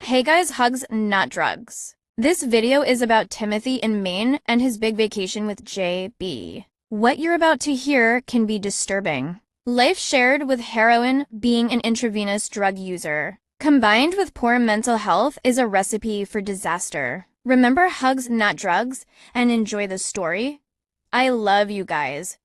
Hey guys, hugs, not drugs. This video is about Timothy in Maine and his big vacation with JB. What you're about to hear can be disturbing. Life shared with heroin, being an intravenous drug user, combined with poor mental health, is a recipe for disaster. Remember hugs, not drugs, and enjoy the story? I love you guys.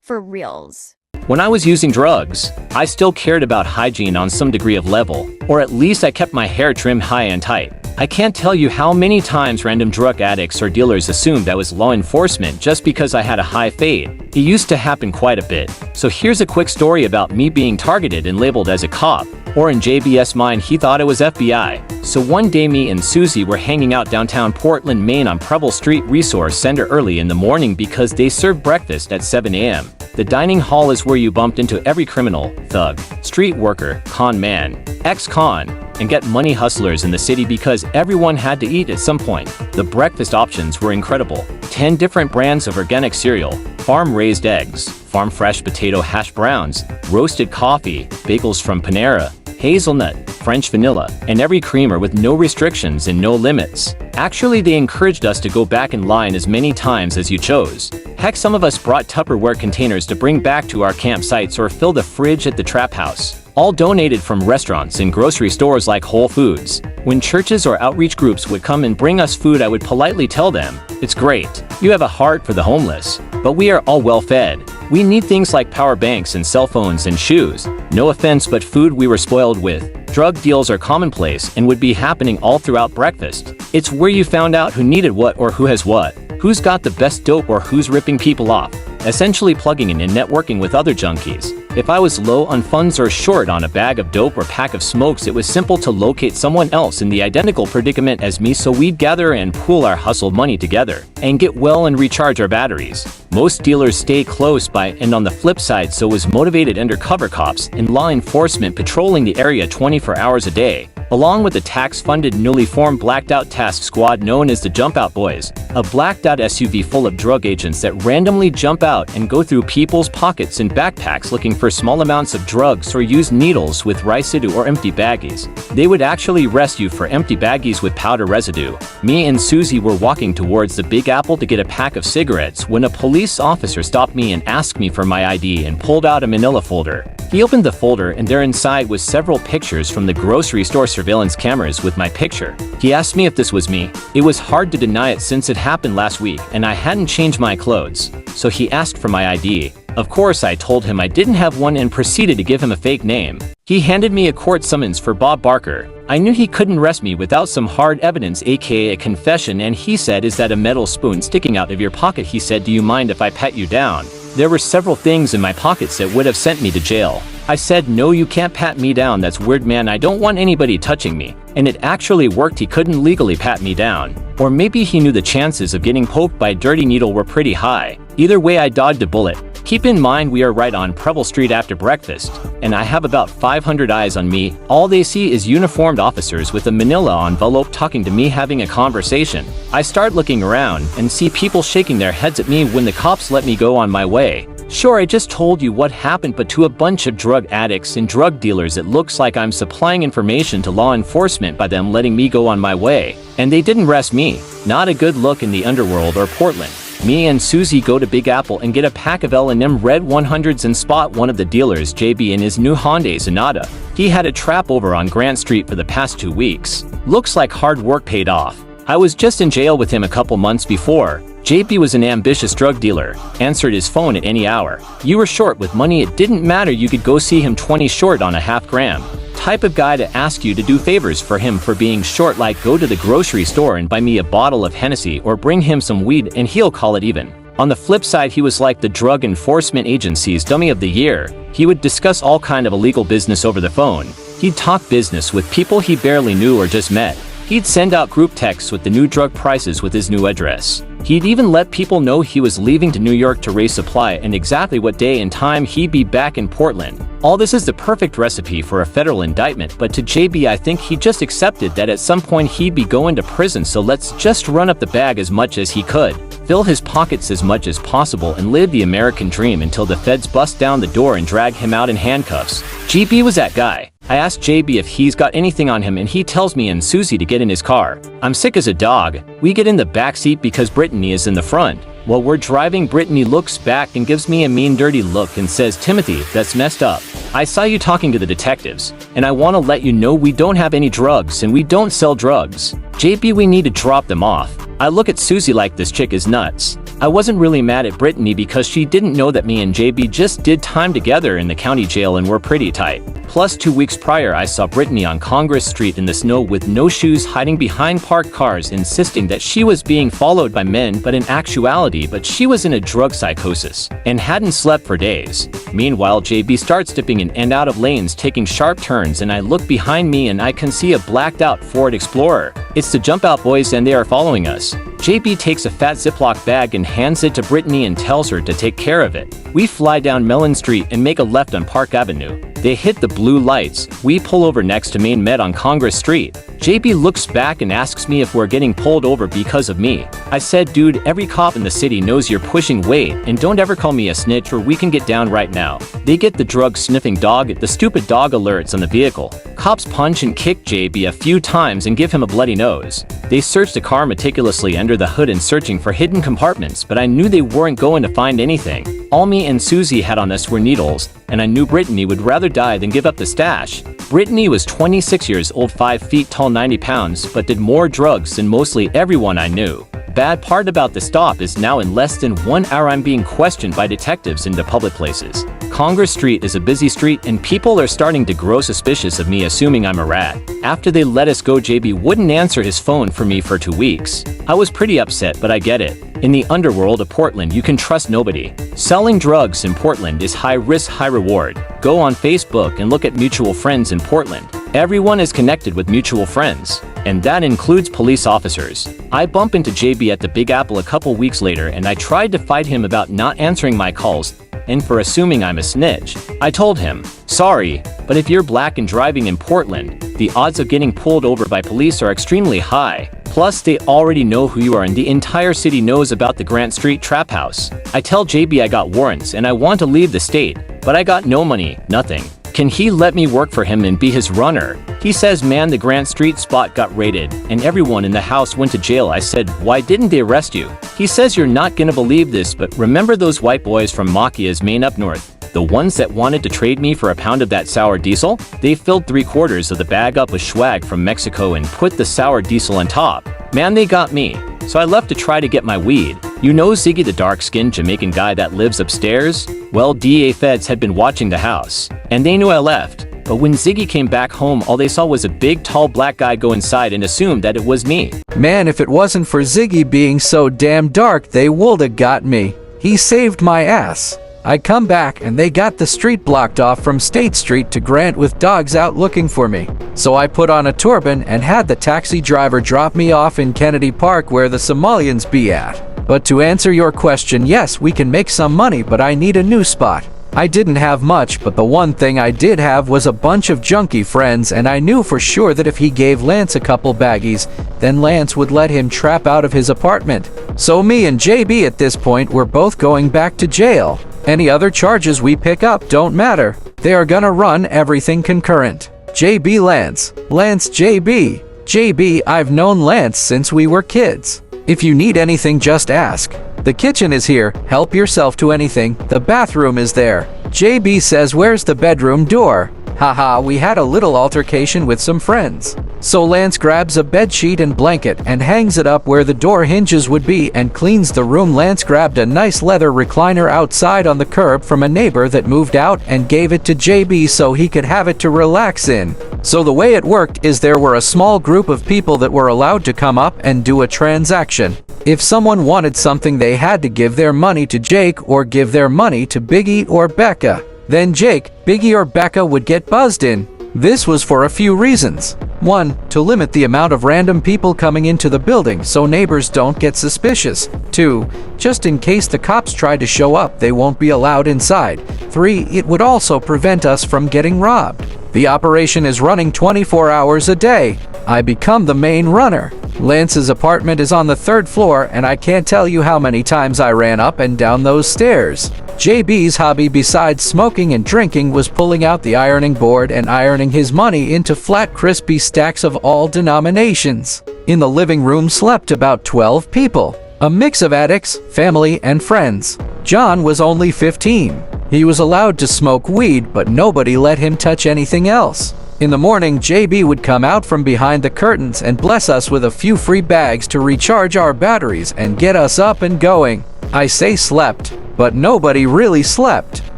For reals. When I was using drugs, I still cared about hygiene on some degree of level, or at least I kept my hair trimmed high and tight. I can't tell you how many times random drug addicts or dealers assumed I was law enforcement just because I had a high fade. It used to happen quite a bit. So here's a quick story about me being targeted and labeled as a cop. Or in JB's mind, he thought it was FBI. So one day me and Susie were hanging out downtown Portland, Maine on Preble Street Resource Center early in the morning because they serve breakfast at 7 a.m. The dining hall is where you bumped into every criminal, thug, street worker, con man, ex-con, and get money hustlers in the city because everyone had to eat at some point. The breakfast options were incredible. 10 different brands of organic cereal, farm-raised eggs, farm-fresh potato hash browns, roasted coffee, bagels from Panera, hazelnut, French vanilla, and every creamer with no restrictions and no limits. Actually, they encouraged us to go back in line as many times as you chose. Heck, some of us brought Tupperware containers to bring back to our campsites or fill the fridge at the trap house. All donated from restaurants and grocery stores like Whole Foods. When churches or outreach groups would come and bring us food, I would politely tell them, "It's great. You have a heart for the homeless. But we are all well fed. We need things like power banks and cell phones and shoes. No offense, but food we were spoiled with. Drug deals are commonplace and would be happening all throughout breakfast. It's where you found out who needed what or who has what, who's got the best dope or who's ripping people off. Essentially plugging in and networking with other junkies. If I was low on funds or short on a bag of dope or pack of smokes, it was simple to locate someone else in the identical predicament as me, so we'd gather and pool our hustled money together and get well and recharge our batteries. Most dealers stay close by, and on the flip side, so was motivated undercover cops and law enforcement patrolling the area 24 hours a day, along with the tax-funded newly formed blacked-out task squad known as the Jump Out Boys, a blacked-out SUV full of drug agents that randomly jump out and go through people's pockets and backpacks looking for small amounts of drugs or use needles with residue or empty baggies. They would actually arrest you for empty baggies with powder residue. Me and Susie were walking towards the Big Apple to get a pack of cigarettes when a police officer stopped me and asked me for my ID and pulled out a manila folder. He opened the folder and there inside was several pictures from the grocery store surveillance cameras with my picture. He asked me if this was me. It was hard to deny it since it happened last week and I hadn't changed my clothes. So he asked for my ID. Of course, I told him I didn't have one and proceeded to give him a fake name. He handed me a court summons for Bob Barker. I knew he couldn't arrest me without some hard evidence, aka a confession, and he said, "Is that a metal spoon sticking out of your pocket?" He said, "Do you mind if I pat you down?" There were several things in my pockets that would have sent me to jail. I said, "No, you can't pat me down, that's weird, man, I don't want anybody touching me." And it actually worked. He couldn't legally pat me down. Or maybe he knew the chances of getting poked by a dirty needle were pretty high. Either way, I dodged a bullet. Keep in mind we are right on Preble Street after breakfast, and I have about 500 eyes on me. All they see is uniformed officers with a manila envelope talking to me, having a conversation. I start looking around and see people shaking their heads at me when the cops let me go on my way. Sure, I just told you what happened, but to a bunch of drug addicts and drug dealers it looks like I'm supplying information to law enforcement by them letting me go on my way. And they didn't arrest me. Not a good look in the underworld or Portland. Me and Susie go to Big Apple and get a pack of L&M Red 100s and spot one of the dealers, JB, in his new Hyundai Sonata. He had a trap over on Grant Street for the past 2 weeks. Looks like hard work paid off. I was just in jail with him a couple months before. JP was an ambitious drug dealer, answered his phone at any hour. You were short with money, it didn't matter, you could go see him 20 short on a half gram. Type of guy to ask you to do favors for him for being short, like go to the grocery store and buy me a bottle of Hennessy or bring him some weed and he'll call it even. On the flip side, he was like the Drug Enforcement Agency's Dummy of the Year. He would discuss all kind of illegal business over the phone. He'd talk business with people he barely knew or just met. He'd send out group texts with the new drug prices with his new address. He'd even let people know he was leaving to New York to raise supply and exactly what day and time he'd be back in Portland. All this is the perfect recipe for a federal indictment, but to JB I think he just accepted that at some point he'd be going to prison, so let's just run up the bag as much as he could, fill his pockets as much as possible, and live the American dream until the feds bust down the door and drag him out in handcuffs. JB was that guy. I asked JB if he's got anything on him and he tells me and Susie to get in his car. I'm sick as a dog. We get in the back seat because Brittany is in the front. While we're driving, Brittany looks back and gives me a mean dirty look and says, "Timothy, that's messed up. I saw you talking to the detectives, and I want to let you know we don't have any drugs and we don't sell drugs. JB, we need to drop them off." I look at Susie like this chick is nuts. I wasn't really mad at Brittany because she didn't know that me and JB just did time together in the county jail and were pretty tight. Plus 2 weeks prior I saw Brittany on Congress Street in the snow with no shoes hiding behind parked cars insisting that she was being followed by men but in actuality she was in a drug psychosis and hadn't slept for days. Meanwhile JB starts dipping in and out of lanes taking sharp turns and I look behind me and I can see a blacked out Ford Explorer. It's the Jump Out Boys and they are following us. JB takes a fat Ziploc bag and hands it to Brittany and tells her to take care of it. We fly down Mellon Street and make a left on Park Avenue. They hit the blue lights. We pull over next to Main Med on Congress Street. JB looks back and asks me if we're getting pulled over because of me. I said, "Dude, every cop in the city knows you're pushing weight and don't ever call me a snitch or we can get down right now." They get the drug-sniffing dog, the stupid dog alerts on the vehicle. Cops punch and kick JB a few times and give him a bloody nose. They search the car meticulously under the hood and searching for hidden compartments, but I knew they weren't going to find anything. All me and Susie had on us were needles, and I knew Brittany would rather die than give up the stash. Brittany was 26 years old, 5 feet tall, 90 pounds, but did more drugs than mostly everyone I knew. Bad part about the stop is now in less than 1 hour I'm being questioned by detectives in the public places. Congress Street is a busy street and people are starting to grow suspicious of me assuming I'm a rat. After they let us go JB wouldn't answer his phone for me for 2 weeks. I was pretty upset but I get it. In the underworld of Portland you can trust nobody. Selling drugs in Portland is high risk, high reward. Go on Facebook and look at mutual friends in Portland. Everyone is connected with mutual friends, and that includes police officers. I bump into JB at the Big Apple a couple weeks later and I tried to fight him about not answering my calls and for assuming I'm a snitch. I told him, "Sorry, but if you're black and driving in Portland, the odds of getting pulled over by police are extremely high. Plus, they already know who you are and the entire city knows about the Grant Street Trap House." I tell JB I got warrants and I want to leave the state, but I got no money, nothing. Can he let me work for him and be his runner? He says, "Man, the Grant Street spot got raided and everyone in the house went to jail." I said, "Why didn't they arrest you?" He says, "You're not gonna believe this, but remember those white boys from Machia's Main up north? The ones that wanted to trade me for a pound of that sour diesel? They filled 3/4 of the bag up with swag from Mexico and put the sour diesel on top. Man, they got me. So I left to try to get my weed. You know Ziggy, the dark-skinned Jamaican guy that lives upstairs? Well, DA feds had been watching the house, and they knew I left. But when Ziggy came back home, all they saw was a big, tall black guy go inside and assumed that it was me. Man, if it wasn't for Ziggy being so damn dark, they woulda got me. He saved my ass. I come back and they got the street blocked off from State Street to Grant with dogs out looking for me. So I put on a turban and had the taxi driver drop me off in Kennedy Park where the Somalians be at. But to answer your question, yes, we can make some money, but I need a new spot. I didn't have much, but the one thing I did have was a bunch of junkie friends, and I knew for sure that if he gave Lance a couple baggies, then Lance would let him trap out of his apartment. So me and JB at this point were both going back to jail. Any other charges we pick up don't matter. They are gonna run everything concurrent. JB Lance. Lance JB. JB, I've known Lance since we were kids. If you need anything, just ask. The kitchen is here, help yourself to anything. The bathroom is there. JB says, "Where's the bedroom door?" Haha, we had a little altercation with some friends. So Lance grabs a bedsheet and blanket and hangs it up where the door hinges would be and cleans the room. Lance grabbed a nice leather recliner outside on the curb from a neighbor that moved out and gave it to JB so he could have it to relax in. So the way it worked is there were a small group of people that were allowed to come up and do a transaction. If someone wanted something, they had to give their money to Jake or give their money to Biggie or Becca. Then Jake, Biggie or Becca would get buzzed in. This was for a few reasons. 1. To limit the amount of random people coming into the building so neighbors don't get suspicious. 2. Just in case the cops try to show up, they won't be allowed inside. 3. It would also prevent us from getting robbed. The operation is running 24 hours a day. I become the main runner. Lance's apartment is on the 3rd floor, and I can't tell you how many times I ran up and down those stairs. JB's hobby besides smoking and drinking was pulling out the ironing board and ironing his money into flat, crispy stacks of all denominations. In the living room slept about 12 people, a mix of addicts, family, and friends. John was only 15. He was allowed to smoke weed, but nobody let him touch anything else. In the morning, JB would come out from behind the curtains and bless us with a few free bags to recharge our batteries and get us up and going. I say slept, but nobody really slept.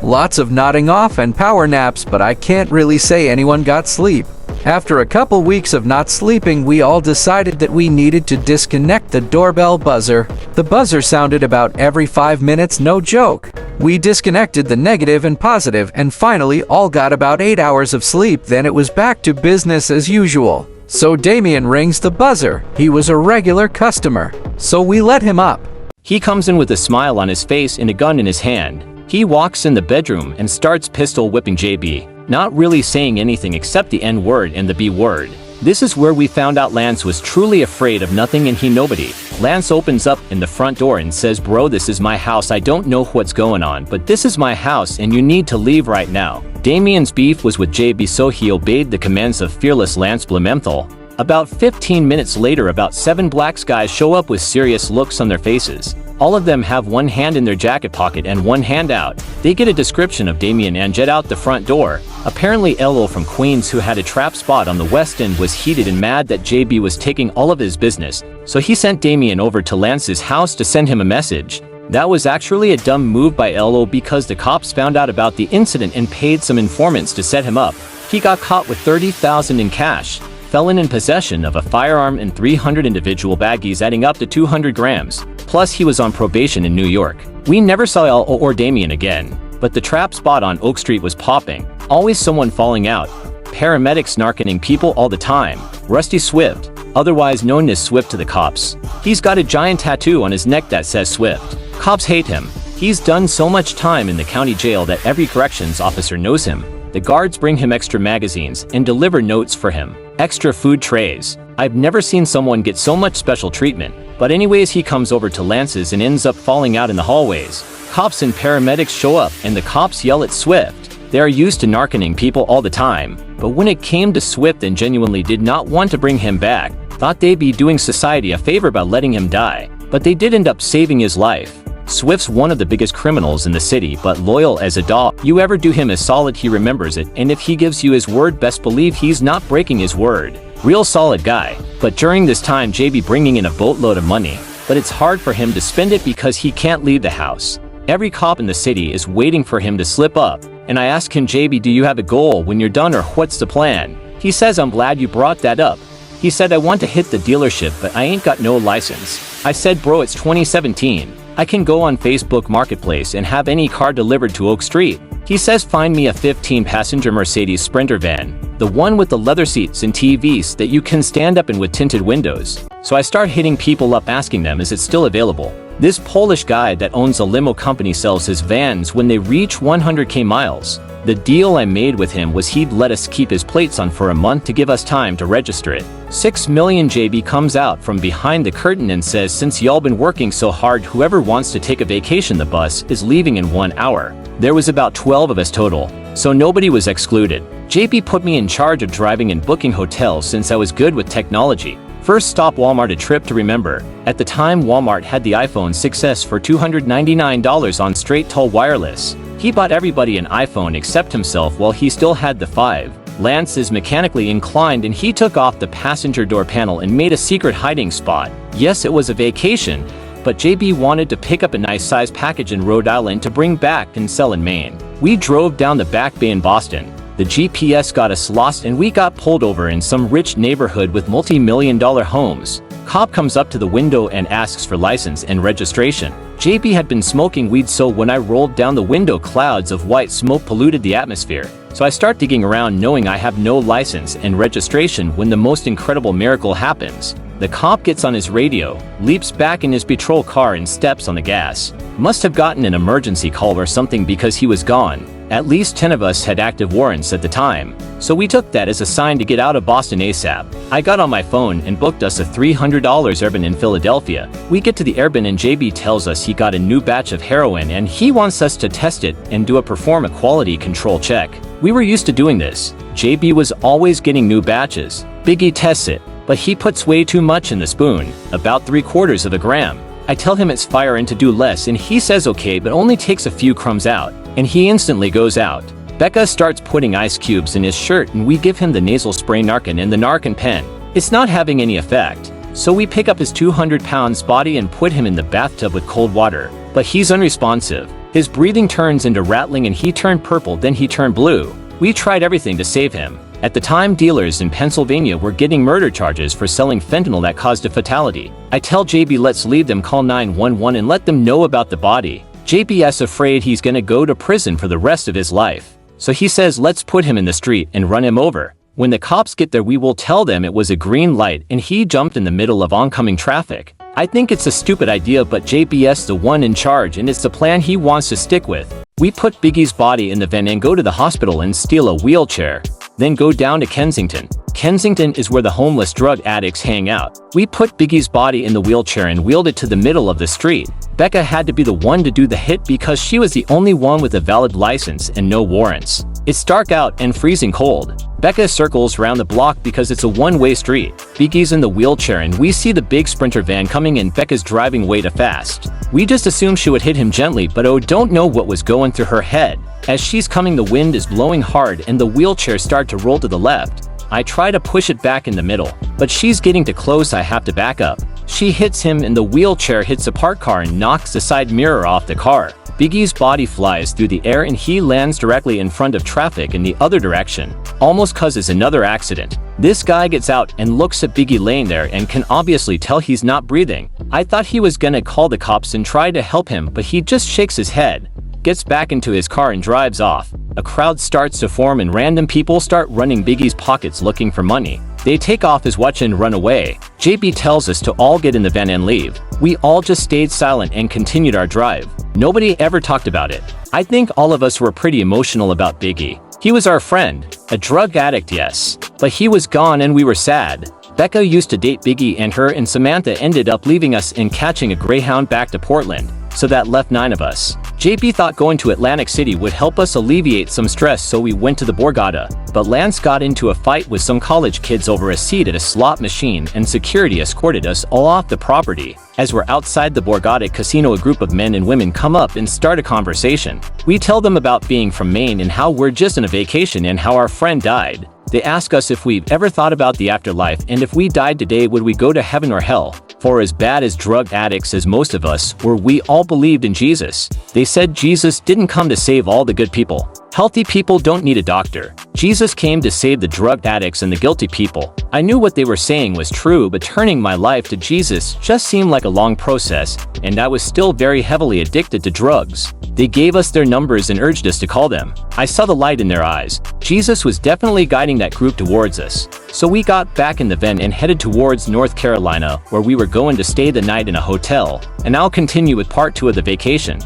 Lots of nodding off and power naps, but I can't really say anyone got sleep. After a couple weeks of not sleeping, we all decided that we needed to disconnect the doorbell buzzer. The buzzer sounded about every 5 minutes, no joke. We disconnected the negative and positive and finally all got about 8 hours of sleep. Then it was back to business as usual. So Damien rings the buzzer. He was a regular customer, so we let him up. He comes in with a smile on his face and a gun in his hand. He walks in the bedroom and starts pistol whipping JB, not really saying anything except the N word and the B word. This is where we found out Lance was truly afraid of nothing and he nobody. Lance opens up in the front door and says, "Bro, this is my house. I don't know what's going on, but this is my house and you need to leave right now." Damien's beef was with JB, so he obeyed the commands of fearless Lance Blumenthal. About 15 minutes later, about 7 black guys show up with serious looks on their faces. All of them have one hand in their jacket pocket and one hand out. They get a description of Damien and jet out the front door. Apparently LO from Queens, who had a trap spot on the West End, was heated and mad that JB was taking all of his business, so he sent Damien over to Lance's house to send him a message. That was actually a dumb move by LO because the cops found out about the incident and paid some informants to set him up. He got caught with $30,000 in cash, felon in possession of a firearm, and 300 individual baggies adding up to 200 grams. Plus, he was on probation in New York. We never saw LO or Damien again, but the trap spot on Oak Street was popping. Always someone falling out. Paramedics narcoting people all the time. Rusty Swift, otherwise known as Swift to the cops. He's got a giant tattoo on his neck that says Swift. Cops hate him. He's done so much time in the county jail that every corrections officer knows him. The guards bring him extra magazines and deliver notes for him. Extra food trays. I've never seen someone get so much special treatment. But anyways, he comes over to Lance's and ends up falling out in the hallways. Cops and paramedics show up and the cops yell at Swift. They are used to narcoting people all the time. But when it came to Swift, and genuinely did not want to bring him back. Thought they'd be doing society a favor by letting him die. But they did end up saving his life. Swift's one of the biggest criminals in the city, but loyal as a dog. You ever do him a solid, he remembers it, and if he gives you his word, best believe he's not breaking his word. Real solid guy. But during this time, JB bringing in a boatload of money, but it's hard for him to spend it because he can't leave the house. Every cop in the city is waiting for him to slip up, and I ask him, "JB, do you have a goal when you're done, or what's the plan?" He says, "I'm glad you brought that up." He said, "I want to hit the dealership, but I ain't got no license." I said, "Bro, it's 2017. I can go on Facebook Marketplace and have any car delivered to Oak Street." He says, "Find me a 15-passenger Mercedes Sprinter van, the one with the leather seats and TVs that you can stand up in with tinted windows." So I start hitting people up asking them, is it still available? This Polish guy that owns a limo company sells his vans when they reach 100k miles. The deal I made with him was he'd let us keep his plates on for a month to give us time to register it. 6 million. JB comes out from behind the curtain and says, "Since y'all been working so hard, whoever wants to take a vacation, the bus is leaving in 1 hour." There was about 12 of us total, so nobody was excluded. JB put me in charge of driving and booking hotels since I was good with technology. First stop Walmart, a trip to remember. At the time, Walmart had the iPhone 6s for $299 on straight tall wireless. He bought everybody an iPhone except himself while he still had the 5. Lance is mechanically inclined and he took off the passenger door panel and made a secret hiding spot. Yes, it was a vacation, but JB wanted to pick up a nice size package in Rhode Island to bring back and sell in Maine. We drove down the Back Bay in Boston. The GPS got us lost and we got pulled over in some rich neighborhood with multi-million-dollar homes. Cop comes up to the window and asks for license and registration. JB had been smoking weed, so when I rolled down the window, clouds of white smoke polluted the atmosphere. So I start digging around knowing I have no license and registration when the most incredible miracle happens. The cop gets on his radio, leaps back in his patrol car and steps on the gas. Must have gotten an emergency call or something because he was gone. At least 10 of us had active warrants at the time, so we took that as a sign to get out of Boston ASAP. I got on my phone and booked us a $300 Airbnb in Philadelphia. We get to the Airbnb and JB tells us he got a new batch of heroin and he wants us to test it and perform a quality control check. We were used to doing this. JB was always getting new batches. Biggie tests it, but he puts way too much in the spoon, about 3/4 of a gram. I tell him it's fire and to do less and he says okay but only takes a few crumbs out, and he instantly goes out. Becca starts putting ice cubes in his shirt and we give him the nasal spray Narcan and the Narcan pen. It's not having any effect, so we pick up his 200-pound body and put him in the bathtub with cold water, but he's unresponsive. His breathing turns into rattling and he turned purple, then he turned blue. We tried everything to save him. At the time, dealers in Pennsylvania were getting murder charges for selling fentanyl that caused a fatality. I tell JB let's leave them, call 911 and let them know about the body. JB's afraid he's gonna go to prison for the rest of his life, so he says let's put him in the street and run him over. When the cops get there we will tell them it was a green light and he jumped in the middle of oncoming traffic. I think it's a stupid idea but JB's the one in charge and it's the plan he wants to stick with. We put Biggie's body in the van and go to the hospital and steal a wheelchair, then go down to Kensington. Kensington is where the homeless drug addicts hang out. We put Biggie's body in the wheelchair and wheeled it to the middle of the street. Becca had to be the one to do the hit because she was the only one with a valid license and no warrants. It's dark out and freezing cold. Becca circles around the block because it's a one-way street. Biggie's in the wheelchair and we see the big Sprinter van coming and Becca's driving way too fast. We just assumed she would hit him gently but don't know what was going through her head. As she's coming the wind is blowing hard and the wheelchair starts to roll to the left. I try to push it back in the middle, but she's getting too close, I have to back up. She hits him and the wheelchair hits a parked car and knocks the side mirror off the car. Biggie's body flies through the air and he lands directly in front of traffic in the other direction, almost causes another accident. This guy gets out and looks at Biggie laying there and can obviously tell he's not breathing. I thought he was gonna call the cops and try to help him but he just shakes his head, gets back into his car and drives off. A crowd starts to form and random people start running Biggie's pockets looking for money. They take off his watch and run away. JB tells us to all get in the van and leave. We all just stayed silent and continued our drive. Nobody ever talked about it. I think all of us were pretty emotional about Biggie. He was our friend, a drug addict, yes, but he was gone and we were sad. Becca used to date Biggie and her and Samantha ended up leaving us and catching a Greyhound back to Portland, so that left 9 of us. JP thought going to Atlantic City would help us alleviate some stress, so we went to the Borgata, but Lance got into a fight with some college kids over a seat at a slot machine and security escorted us all off the property. As we're outside the Borgata casino, a group of men and women come up and start a conversation. We tell them about being from Maine and how we're just on a vacation and how our friend died. They ask us if we've ever thought about the afterlife and if we died today would we go to heaven or hell. For as bad as drug addicts as most of us were, we all believed in Jesus. They said Jesus didn't come to save all the good people. Healthy people don't need a doctor. Jesus came to save the drug addicts and the guilty people. I knew what they were saying was true, but turning my life to Jesus just seemed like a long process, and I was still very heavily addicted to drugs. They gave us their numbers and urged us to call them. I saw the light in their eyes. Jesus was definitely guiding that group towards us. So we got back in the van and headed towards North Carolina, where we were going to stay the night in a hotel, and I'll continue with part 2 of the vacation.